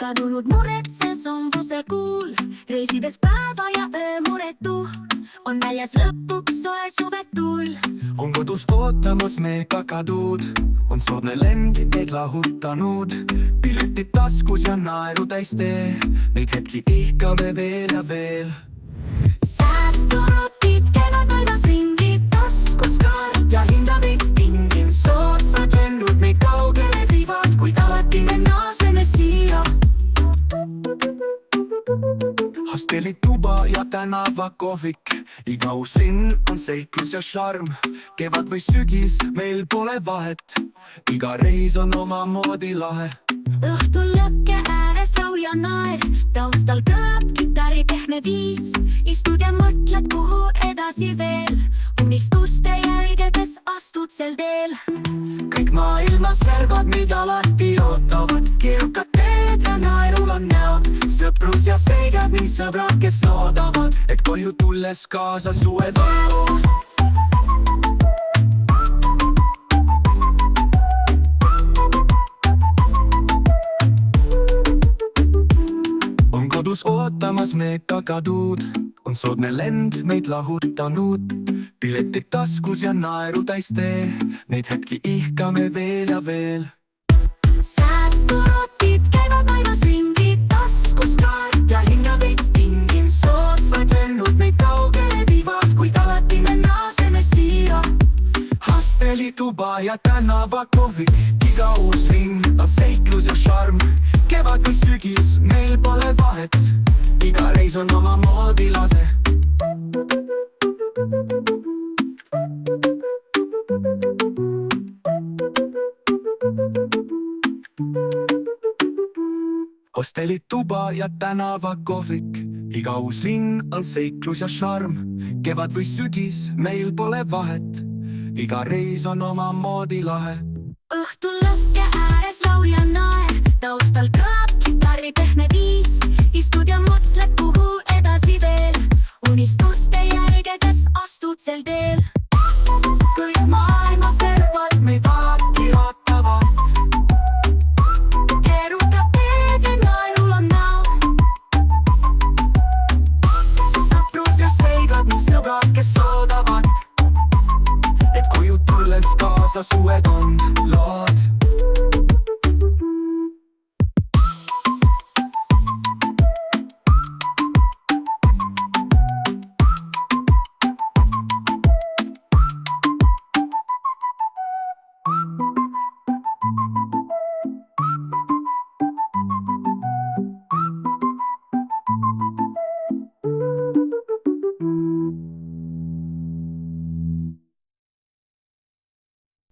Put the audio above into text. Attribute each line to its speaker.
Speaker 1: kadunud muretses on vuse kuul. Reisides päeva ja öö muretu, on väljas lõpuks soe suvetuul.
Speaker 2: On kodus ootamas meiega kaduud, on soodne lend meid lahutanud. Piletid taskus ja naeru täis tee, neid hetki ihkame veel ja veel.
Speaker 1: Säästurotid käivad maailmas ringi, taskus kaart ja hinda veits tingin. Soodsad lennud meid kaugele viivad, kuid alati me naaseme siia.
Speaker 2: Hostelituba ja tänavakohvik, iga uus linn on seiklus ja šarm. Kevad või sügis, meil pole vahet, iga reis on omamoodi lahe.
Speaker 1: Õhtul lõkke ääres laulja naer, taustal kõlab kitari pehme viis. Istud ja mõtled, kuhu edasi veel, unistuste jälgedes astud sel teel.
Speaker 2: Kõik maailmas servad meid alati ootavad, keerukad teed ja naerul on näod. Sõprus ja seigad ning sõbrad, kes loodavad, et koju tulles kaasa suve toob. On kodus ootamas meiega kaduud, on soodne lend meid lahutanud. Piletid taskus ja naeru täis tee, neid hetki ihkame veel ja veel.
Speaker 1: Säästurotid käivad maailmas ringi, taskus kaart ja hinna veits tingin. Soodsad lennud meid kaugele viivad, kuid alati me naaseme siia.
Speaker 2: Hostelituba ja tänavakohvik, iga uus linn on seiklus ja šarm. Kevad või sügis, meil pole vahet, iga reis on omamoodi lase. Hostelituba ja tänavakohvik, iga uus linn on seiklus ja šarm. Kevad või sügis, meil pole vahet, iga reis on omamoodi lahe.
Speaker 1: Õhtul lõkke ääres laulja naer, taustal kõlab kitari pehme viis. Istud ja mõtled, kuhu edasi veel, unistuste jälgedes astud sel teel.
Speaker 2: Kõik maailma servad meid alati ootavad,
Speaker 1: Keerukad teed ja naerul on näod.
Speaker 2: sõprus ja seigad ning sõbrad, kes loodavad, et koju tulles kaasa suved on lood.